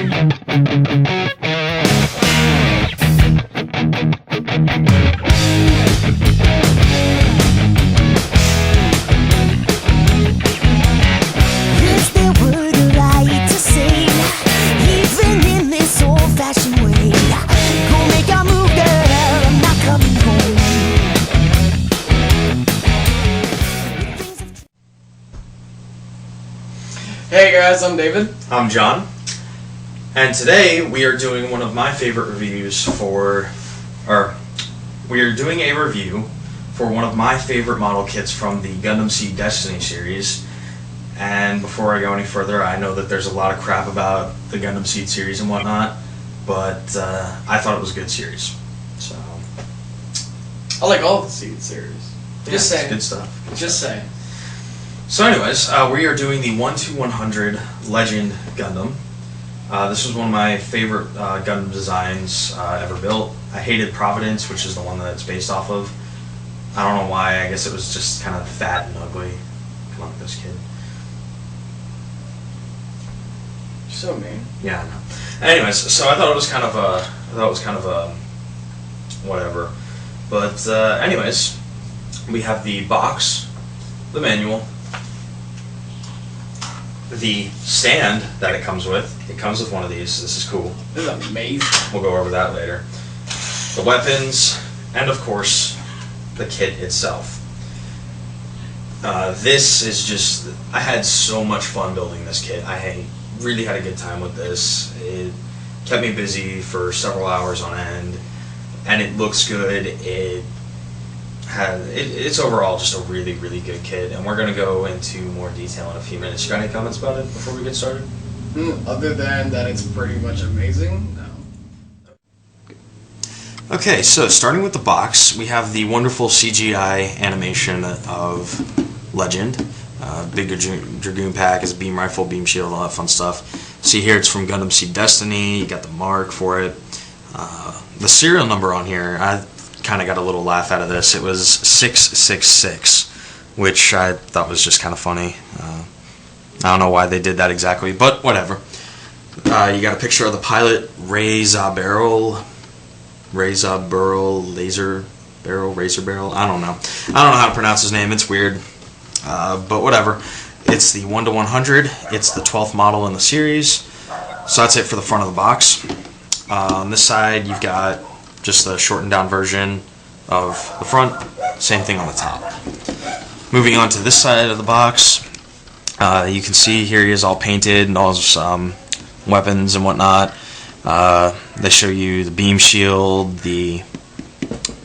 Hey guys, I'm David. I'm John. And today we are doing one of my favorite reviews we are doing a review for one of my favorite model kits from the Gundam Seed Destiny series. And before I go any further, I know that there's a lot of crap about the Gundam Seed series and whatnot, but I thought it was a good series. So I like all of the Seed series. Just saying. It's good stuff. Just saying. So anyways, we are doing the 1-100 Legend Gundam. This was one of my favorite Gundam designs ever built. I hated Providence, which is the one that it's based off of. I don't know why, I guess it was just kind of fat and ugly. Come on, this kid. You're so mean. Yeah, I know. Anyways, so I thought it was kind of whatever. But anyways, we have the box, the manual, the stand that it comes with. It comes with one of these. This is cool. This is amazing. We'll go over that later. The weapons, and of course, the kit itself. This is just... I had so much fun building this kit. I really had a good time with this. It kept me busy for several hours on end, and it looks good. It's overall just a really, really good kit, and we're going to go into more detail in a few minutes. You got any comments about it before we get started? Other than that it's pretty much amazing, no. Okay, so starting with the box, we have the wonderful CGI animation of Legend. Big Dragoon pack, his beam rifle, beam shield, all that fun stuff. See here, it's from Gundam Seed Destiny. You got the mark for it. The serial number on here, I kind of got a little laugh out of this. It was 666, which I thought was just kind of funny. I don't know why they did that exactly, but whatever. You got a picture of the pilot, Razor Barrel, Razor Barrel, Razor Barrel. I don't know how to pronounce his name. It's weird, but whatever. It's the 1-100. It's the 12th model in the series. So that's it for the front of the box. On this side, you've got just the shortened down version of the front. Same thing on the top. Moving on to this side of the box, you can see here he is all painted and all his weapons and whatnot. They show you the beam shield, the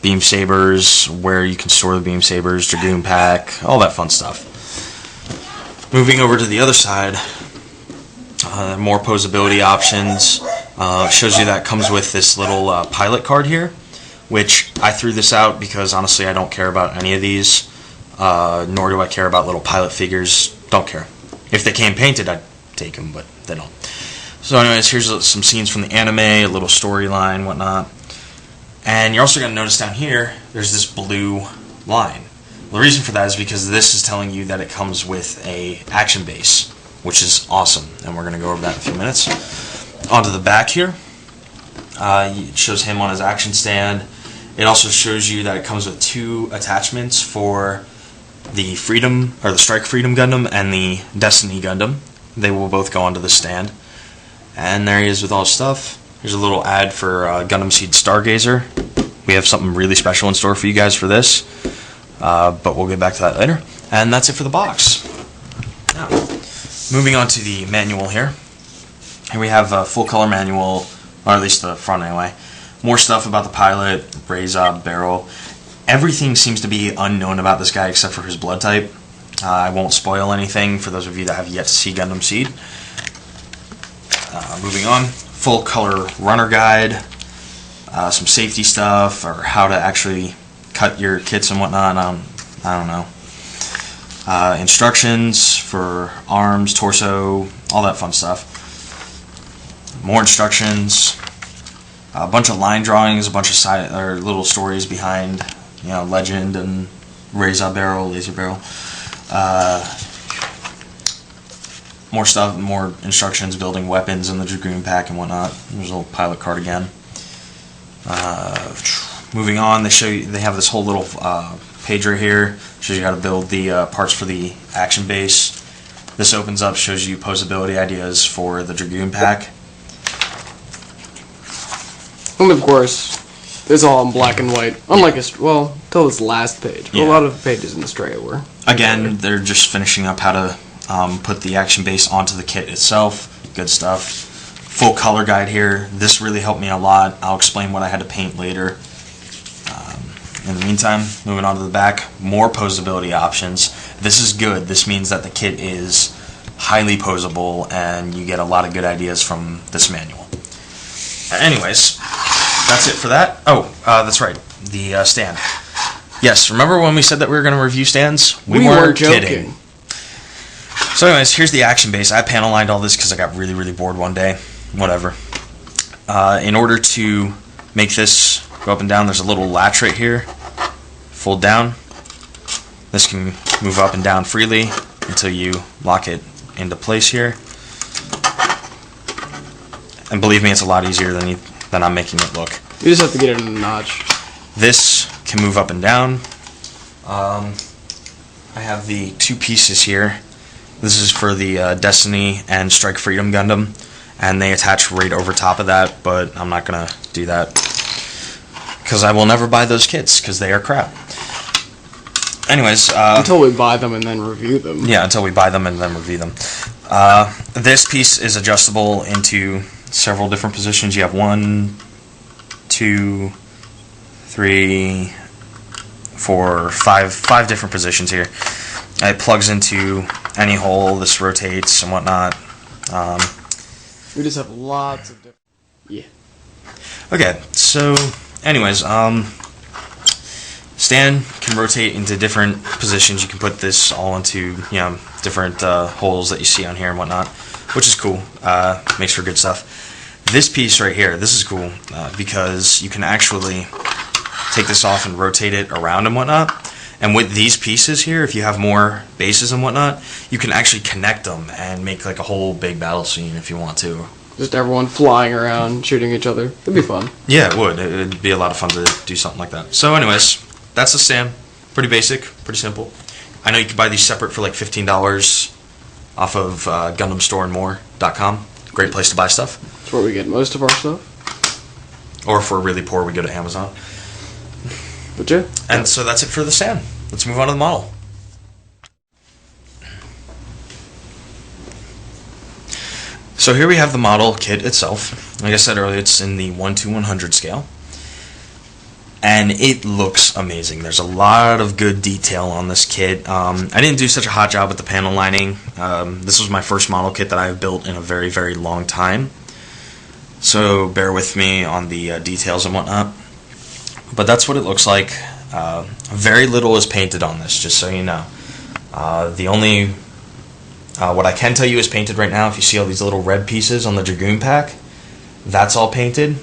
beam sabers, where you can store the beam sabers, Dragoon pack, all that fun stuff. Moving over to the other side, more posability options. Shows you that comes with this little pilot card here, which I threw this out because honestly I don't care about any of these, nor do I care about little pilot figures. Don't care. If they came painted, I'd take them, but they don't. So anyways, here's some scenes from the anime, a little storyline, whatnot. And you're also going to notice down here, there's this blue line. The reason for that is because this is telling you that it comes with a action base, which is awesome, and we're going to go over that in a few minutes. Onto the back here, it shows him on his action stand. It also shows you that it comes with 2 attachments for the Freedom, or the Strike Freedom Gundam and the Destiny Gundam. They will both go onto the stand. And there he is with all his stuff. Here's a little ad for Gundam Seed Stargazer. We have something really special in store for you guys for this, but we'll get back to that later. And that's it for the box. Now, moving on to the manual here. Here we have a full color manual, or at least the front anyway. More stuff about the pilot, Razor Barrel. Everything seems to be unknown about this guy except for his blood type. I won't spoil anything for those of you that have yet to see Gundam Seed. Moving on, full color runner guide, some safety stuff, or how to actually cut your kits and whatnot. I don't know. Instructions for arms, torso, all that fun stuff. More instructions, a bunch of line drawings, a bunch of little stories behind, Legend and Razor Barrel, more stuff, more instructions, building weapons in the Dragoon pack and whatnot. There's a little pilot card again. Moving on, they have this whole little page right here. Shows you how to build the parts for the action base. This opens up, shows you posability ideas for the Dragoon pack. And of course, it's all in black and white. Unlike well, till this last page. Yeah. A lot of pages in Estrella were. Again, they're just finishing up how to put the action base onto the kit itself. Good stuff. Full color guide here. This really helped me a lot. I'll explain what I had to paint later. In the meantime, moving on to the back, more posability options. This is good. This means that the kit is highly posable and you get a lot of good ideas from this manual. Anyways, that's it for that. Oh, that's right. The stand. Yes, remember when we said that we were going to review stands? We weren't kidding. So anyways, here's the action base. I panel lined all this because I got really, really bored one day. Whatever. In order to make this go up and down, there's a little latch right here. Fold down. This can move up and down freely until you lock it into place here. And believe me, it's a lot easier than I'm making it look. You just have to get it in a notch. This can move up and down. I have the two pieces here. This is for the Destiny and Strike Freedom Gundam, and they attach right over top of that, but I'm not going to do that because I will never buy those kits because they are crap. Anyways, until we buy them and then review them. Yeah, until we buy them and then review them. This piece is adjustable into several different positions. You have 1, 2, 3, 4, 5 different positions here. It plugs into any hole. This rotates and whatnot. We just have lots of different. Yeah. Okay, so anyways, stand can rotate into different positions. You can put this all into different holes that you see on here and whatnot, which is cool. Makes for good stuff. This piece right here, this is cool because you can actually take this off and rotate it around and whatnot. And with these pieces here, if you have more bases and whatnot, you can actually connect them and make like a whole big battle scene if you want to. Just everyone flying around, shooting each other. It'd be fun. Yeah, it would. It'd be a lot of fun to do something like that. So anyways, that's the stand. Pretty basic, pretty simple. I know you can buy these separate for like $15 off of GundamStoreandMore.com. Great place to buy stuff. That's where we get most of our stuff. Or if we're really poor, we go to Amazon. But yeah. And so that's it for the stand. Let's move on to the model. So here we have the model kit itself. Like I said earlier, it's in the 1:100 scale. And it looks amazing. There's a lot of good detail on this kit. I didn't do such a hot job with the panel lining. This was my first model kit that I've built in a very, very long time. So bear with me on the details and whatnot. But that's what it looks like. Very little is painted on this, just so you know. The only... what I can tell you is painted right now. If you see all these little red pieces on the Dragoon pack, that's all painted.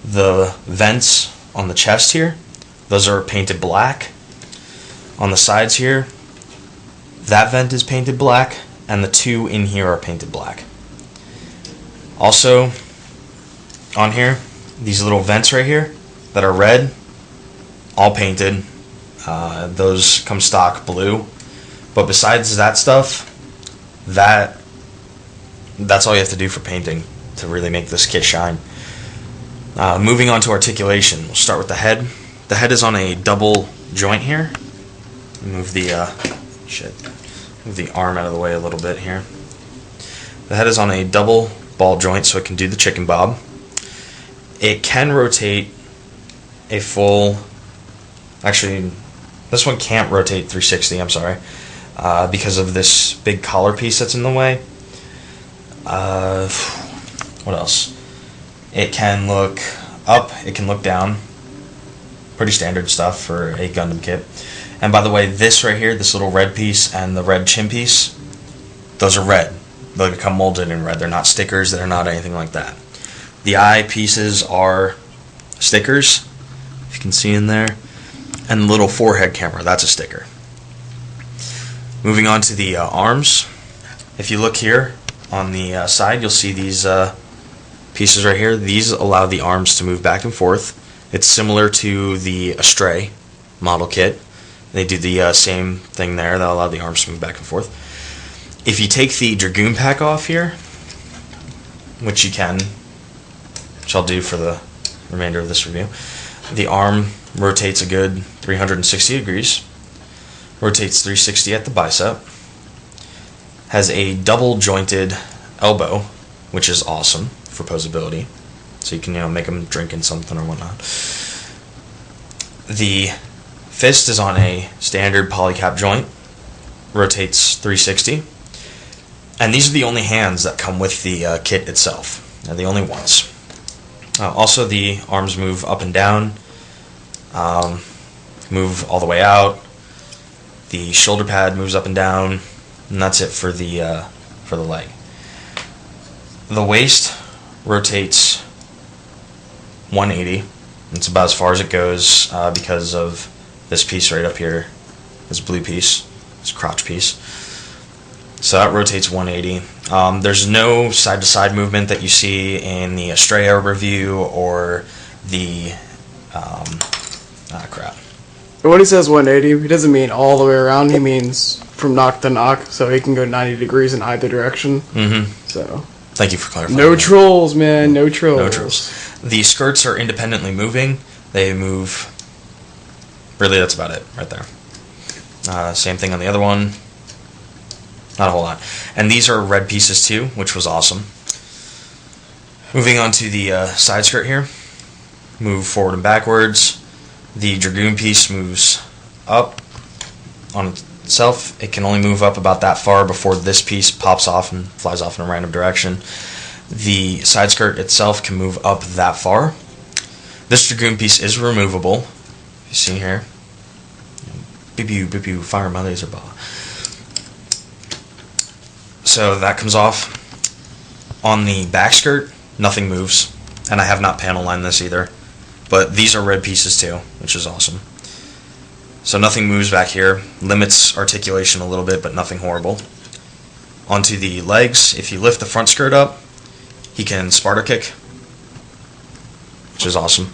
The vents on the chest here, those are painted black. On the sides here, that vent is painted black, and the two in here are painted black. Also, on here, these little vents right here that are red, all painted. Those come stock blue. But besides that stuff, that's all you have to do for painting to really make this kit shine. Moving on to articulation, we'll start with the head. The head is on a double joint here. Move the move the arm out of the way a little bit here. The head is on a double ball joint, so it can do the chicken bob. It can rotate a full. Actually, this one can't rotate 360. I'm sorry, because of this big collar piece that's in the way. What else? It can look up, it can look down. Pretty standard stuff for a Gundam kit. And by the way, this right here, this little red piece and the red chin piece, those are red. They become molded in red. They're not stickers, they're not anything like that. The eye pieces are stickers, if you can see in there. And the little forehead camera, that's a sticker. Moving on to the arms. If you look here on the side, you'll see these pieces right here. These allow the arms to move back and forth. It's similar to the Astray model kit. They do the same thing there. They'll allow the arms to move back and forth. If you take the Dragoon pack off here, which you can, which I'll do for the remainder of this review, the arm rotates a good 360 degrees, rotates 360 at the bicep, has a double jointed elbow, which is awesome for posability, so you can make them drinking something or whatnot. The fist is on a standard polycap joint, rotates 360, and these are the only hands that come with the kit itself. They're the only ones. Also, the arms move up and down, move all the way out. The shoulder pad moves up and down, and that's it for the leg. The waist rotates 180. It's about as far as it goes because of this piece right up here, this blue piece, this crotch piece. So that rotates 180. There's no side-to-side movement that you see in the Astrea review or the crap. When he says 180, he doesn't mean all the way around. He means from knock to knock, so he can go 90 degrees in either direction. Mm-hmm. So thank you for clarifying. No trolls, man. No trolls. No trolls. The skirts are independently moving. They move. Really, that's about it right there. Same thing on the other one. Not a whole lot. And these are red pieces too, which was awesome. Moving on to the side skirt here. Move forward and backwards. The Dragoon piece moves up on itself. It can only move up about that far before this piece pops off and flies off in a random direction. The side skirt itself can move up that far. This Dragoon piece is removable. You see here. Bibu, fire my laser ball. So that comes off. On the back skirt, nothing moves. And I have not panel lined this either. But these are red pieces too, which is awesome. So nothing moves back here. Limits articulation a little bit, but nothing horrible. Onto the legs, if you lift the front skirt up, he can Sparta kick, which is awesome.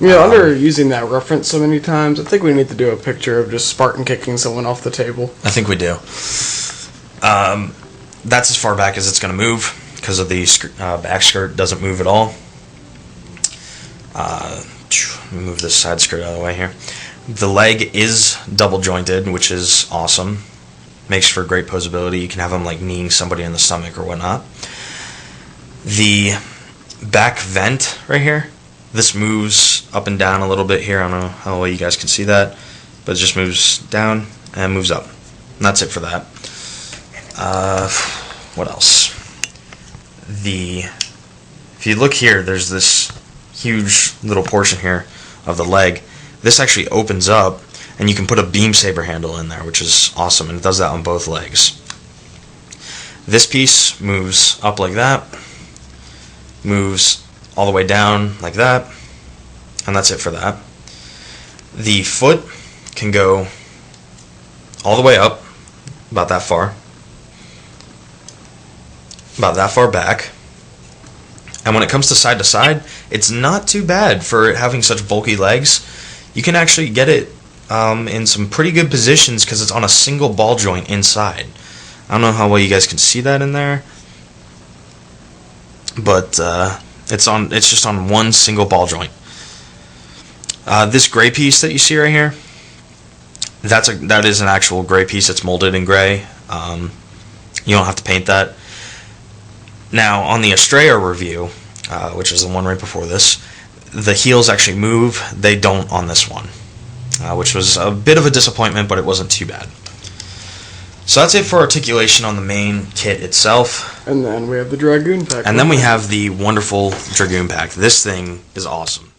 Yeah, under using that reference so many times, I think we need to do a picture of just Spartan kicking someone off the table. I think we do. That's as far back as it's going to move because of the back skirt doesn't move at all. Let me move this side skirt out of the way here. The leg is double jointed, which is awesome. Makes for great posability. You can have them like kneeing somebody in the stomach or whatnot. The back vent right here, this moves up and down a little bit here. I don't know how well you guys can see that, but it just moves down and moves up. And that's it for that. What else? If you look here, there's this huge little portion here of the leg. This actually opens up, and you can put a beam saber handle in there, which is awesome, and it does that on both legs. This piece moves up like that, moves all the way down like that, and that's it for that. The foot can go all the way up, about that far back. And when it comes to side, it's not too bad for having such bulky legs. You can actually get it in some pretty good positions because it's on a single ball joint inside. I don't know how well you guys can see that in there, but it's just on one single ball joint. This gray piece that you see right here, that is an actual gray piece. It's molded in gray. You don't have to paint that. Now, on the Astrea review, which is the one right before this, the heels actually move. They don't on this one, which was a bit of a disappointment, but it wasn't too bad. So that's it for articulation on the main kit itself. And then we have the Dragoon pack. And then we have the wonderful Dragoon pack. This thing is awesome.